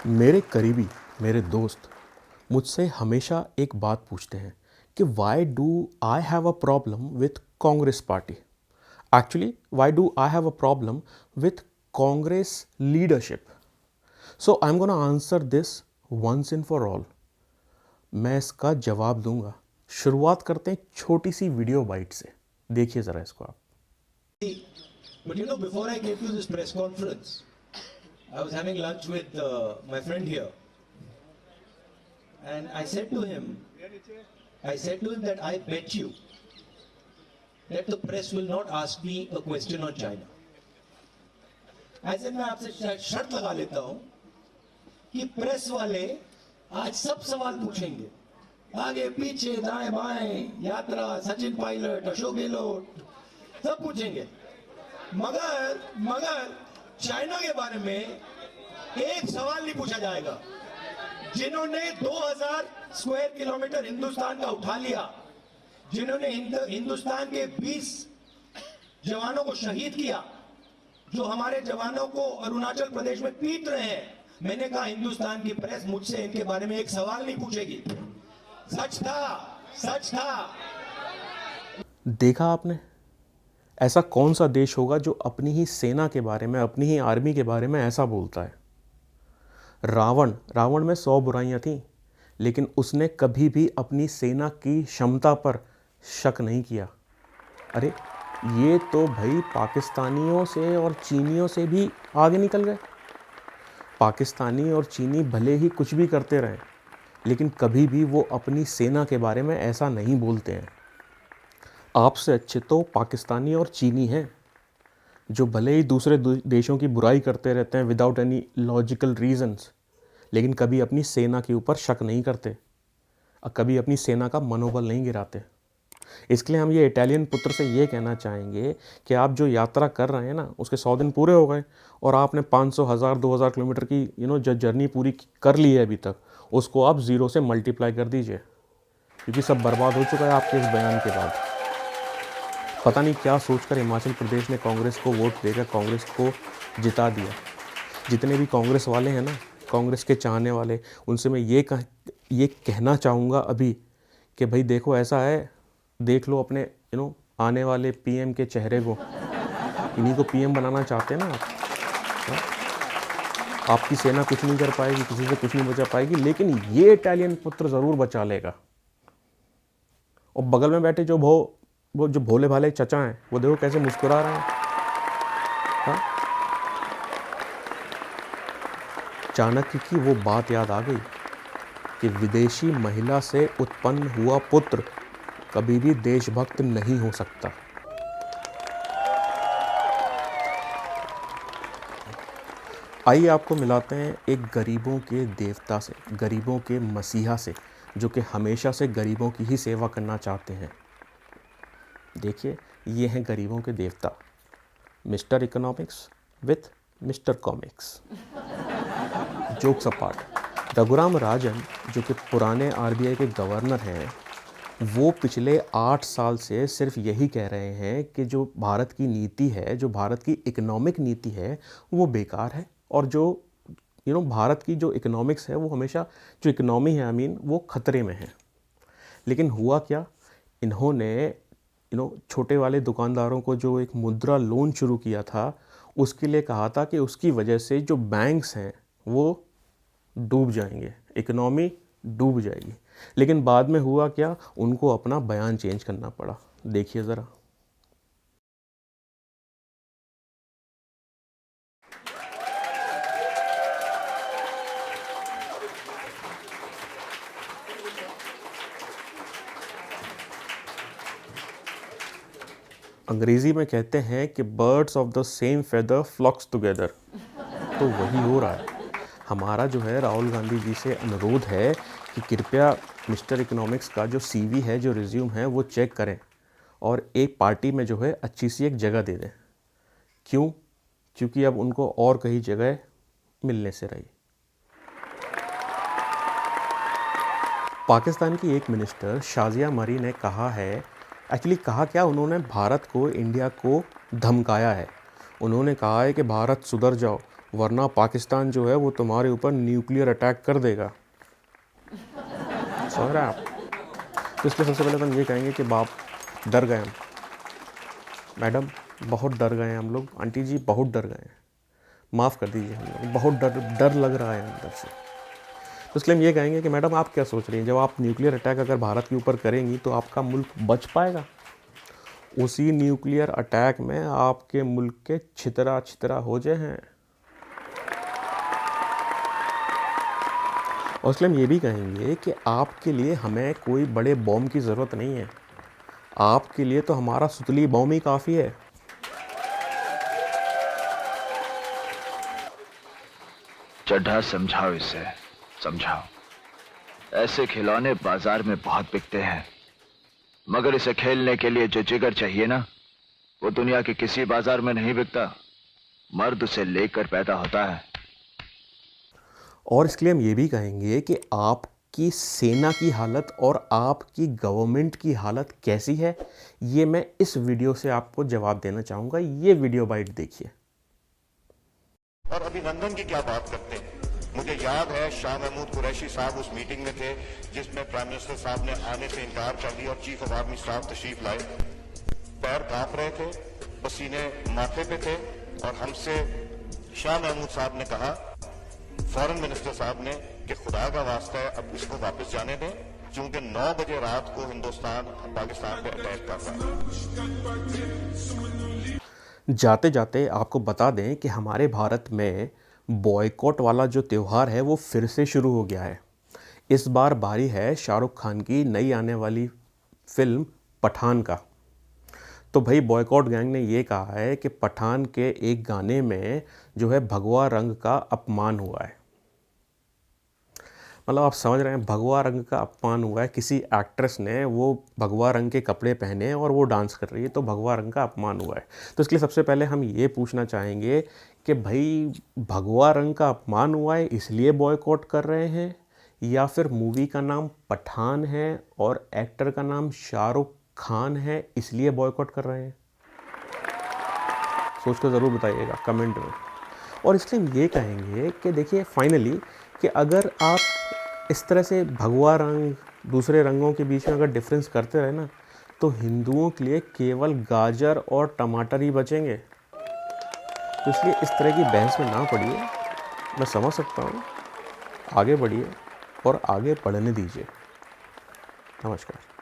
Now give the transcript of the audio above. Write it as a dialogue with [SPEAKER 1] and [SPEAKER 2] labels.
[SPEAKER 1] मेरे करीबी मेरे दोस्त मुझसे हमेशा एक बात पूछते हैं कि why do I have a problem with Congress party. Actually why do I have a problem with Congress leadership. So I am gonna answer this once in for all. मैं इसका जवाब दूंगा। शुरुआत करते हैं छोटी सी वीडियो बाइट से। देखिए ज़रा इसको आप।
[SPEAKER 2] But you know, before I came to this press conference, I was having lunch with my friend here, and I said to him that I bet you that the press will not ask me a question on China. I said मैं आपसे शर्त लगा लेता हूँ कि press वाले आज सब सवाल पूछेंगे, आगे पीछे दाएं बाएं, यात्रा, सचिन पायलट, अशोक गहलोत, सब पूछेंगे। मगर चाइना के बारे में एक सवाल नहीं पूछा जाएगा। जिन्होंने 2000 स्क्वायर किलोमीटर हिंदुस्तान का उठा लिया, जिन्होंने हिंदुस्तान के 20 जवानों को शहीद किया, जो हमारे जवानों को अरुणाचल प्रदेश में पीट रहे हैं, मैंने कहा हिंदुस्तान की प्रेस मुझसे इनके बारे में एक सवाल नहीं पूछेगी। सच था।
[SPEAKER 1] देखा आपने, ऐसा कौन सा देश होगा जो अपनी ही सेना के बारे में, अपनी ही आर्मी के बारे में ऐसा बोलता है। रावण में 100 बुराइयां थीं, लेकिन उसने कभी भी अपनी सेना की क्षमता पर शक नहीं किया। अरे ये तो भाई पाकिस्तानियों से और चीनियों से भी आगे निकल गए। पाकिस्तानी और चीनी भले ही कुछ भी करते रहें, लेकिन कभी भी वो अपनी सेना के बारे में ऐसा नहीं बोलते हैं। आपसे अच्छे तो पाकिस्तानी और चीनी हैं, जो भले ही दूसरे देशों की बुराई करते रहते हैं विदाउट एनी लॉजिकल रीजंस, लेकिन कभी अपनी सेना के ऊपर शक नहीं करते और कभी अपनी सेना का मनोबल नहीं गिराते। इसके लिए हम ये इटालियन पुत्र से ये कहना चाहेंगे कि आप जो यात्रा कर रहे हैं ना, उसके 100 दिन पूरे हो गए और आपने 500, 1000, 2000 किलोमीटर की जो जर्नी पूरी कर ली है अभी तक, उसको आप 0 से मल्टीप्लाई कर दीजिए, क्योंकि सब बर्बाद हो चुका है आपके इस बयान के बाद। पता नहीं क्या सोचकर हिमाचल प्रदेश ने कांग्रेस को वोट देकर कांग्रेस को जिता दिया। जितने भी कांग्रेस वाले हैं ना, कांग्रेस के चाहने वाले, उनसे मैं ये कहना चाहूँगा अभी कि भाई देखो, ऐसा है, देख लो अपने आने वाले पीएम के चेहरे को। इन्हीं को पीएम बनाना चाहते हैं ना आप। हाँ? आपकी सेना कुछ नहीं कर पाएगी, किसी से कुछ नहीं बचा पाएगी, लेकिन ये इटालियन पुत्र ज़रूर बचा लेगा। और बगल में बैठे वो जो भोले भाले चचा हैं, वो देखो कैसे मुस्कुरा रहे हैं। हाँ? चाणक्य की वो बात याद आ गई कि विदेशी महिला से उत्पन्न हुआ पुत्र कभी भी देशभक्त नहीं हो सकता। आइए आपको मिलाते हैं एक गरीबों के देवता से, गरीबों के मसीहा से, जो कि हमेशा से गरीबों की ही सेवा करना चाहते हैं। देखिए, ये हैं गरीबों के देवता, mister economics with mister comics. Jokes apart, Raghuram Rajan, जो कि पुराने आरबीआई के गवर्नर हैं, वो पिछले 8 साल से सिर्फ यही कह रहे हैं कि जो भारत की नीति है, जो भारत की इकोनॉमिक नीति है, वो बेकार है। और जो भारत की जो इकोनॉमिक्स है, वो हमेशा, जो इकोनॉमी है वो खतरे में है। लेकिन हुआ क्या, इन्होंने छोटे वाले दुकानदारों को जो एक मुद्रा लोन शुरू किया था, उसके लिए कहा था कि उसकी वजह से जो बैंक्स हैं वो डूब जाएंगे, इकोनॉमी डूब जाएगी। लेकिन बाद में हुआ क्या, उनको अपना बयान चेंज करना पड़ा। देखिए ज़रा। अंग्रेज़ी में कहते हैं कि birds of the same feather flocks together. तो वही हो रहा है। हमारा जो है राहुल गांधी जी से अनुरोध है कि कृपया मिस्टर इकोनॉमिक्स का जो सीवी है, जो रिज्यूम है, वो चेक करें और एक पार्टी में जो है अच्छी सी एक जगह दे दें। क्यों? क्योंकि अब उनको और कहीं जगह मिलने से रही। पाकिस्तान की एक मिनिस्टर शाजिया मरी ने कहा है, एक्चुअली कहा क्या, उन्होंने भारत को, इंडिया को धमकाया है। उन्होंने कहा है कि भारत सुधर जाओ, वरना पाकिस्तान जो है वो तुम्हारे ऊपर न्यूक्लियर अटैक कर देगा। समझ रहे हैं आप? तो इसलिए सबसे पहले तो हम ये कहेंगे कि बाप डर गए हम, मैडम बहुत डर गए हैं हम लोग, आंटी जी बहुत डर गए हैं, माफ़ कर दीजिए, हम लोग बहुत डर लग रहा है अंदर से। तो इसलिए हम ये कहेंगे कि मैडम आप क्या सोच रही हैं, जब आप न्यूक्लियर अटैक अगर भारत के ऊपर करेंगी तो आपका मुल्क बच पाएगा? उसी न्यूक्लियर अटैक में आपके मुल्क के छितरा छितरा हो जाए हैं। और इसलिए हम ये भी कहेंगे कि आपके लिए हमें कोई बड़े बॉम्ब की ज़रूरत नहीं है, आपके लिए तो हमारा सुतली बॉम्ब ही काफ़ी है।
[SPEAKER 3] चड्ढा समझाओ इसे, समझाओ। ऐसे खिलौने बाजार में बहुत बिकते हैं, मगर इसे खेलने के लिए जो जिगर चाहिए ना, वो दुनिया के किसी बाजार में नहीं बिकता। मर्द उसे लेकर पैदा होता है।
[SPEAKER 1] और इसके लिए हम ये भी कहेंगे कि आपकी सेना की हालत और आपकी गवर्नमेंट की हालत कैसी है, ये मैं इस वीडियो से आपको जवाब देना चाहूँगा। ये वीडियो बाइट देखिए।
[SPEAKER 4] और अभिनंदन की क्या बात करते हैं। मुझे याद है शाह महमूद कुरैशी साहब उस मीटिंग में थे जिसमें प्राइम मिनिस्टर साहब ने आने से इनकार कर दिया और चीफ ऑफ आर्मी स्टाफ तशरीफ लाए। पैर कांप रहे थे, पसीने माथे पे थे और हमसे शाह महमूद साहब ने कहा, फॉरेन मिनिस्टर साहब ने, कि खुदा का वास्ता है अब इसको वापस जाने दें, क्योंकि 9 बजे रात को हिंदुस्तान पाकिस्तान पे अटैक कर रहा है।
[SPEAKER 1] जाते जाते आपको बता दें कि हमारे भारत में बॉयकॉट वाला जो त्यौहार है वो फिर से शुरू हो गया है। इस बार बारी है शाहरुख खान की नई आने वाली फिल्म पठान का। तो भाई बॉयकॉट गैंग ने ये कहा है कि पठान के एक गाने में जो है भगवा रंग का अपमान हुआ है। मतलब आप समझ रहे हैं, भगवा रंग का अपमान हुआ है। किसी एक्ट्रेस ने वो भगवा रंग के कपड़े पहने और वो डांस कर रही है, तो भगवा रंग का अपमान हुआ है। तो इसके लिए सबसे पहले हम ये पूछना चाहेंगे कि भाई भगवा रंग का अपमान हुआ है इसलिए बॉयकॉट कर रहे हैं, या फिर मूवी का नाम पठान है और एक्टर का नाम शाहरुख खान है इसलिए बॉयकॉट कर रहे हैं? सोच कर ज़रूर बताइएगा कमेंट में। और इसलिए हम ये कहेंगे कि देखिए फाइनली कि अगर आप इस तरह से भगवा रंग दूसरे रंगों के बीच में अगर डिफरेंस करते रहे ना, तो हिंदुओं के लिए केवल गाजर और टमाटर ही बचेंगे। तो इसलिए इस तरह की बहस में ना पड़िए, मैं समझ सकता हूँ, आगे बढ़िए और आगे बढ़ने दीजिए। नमस्कार।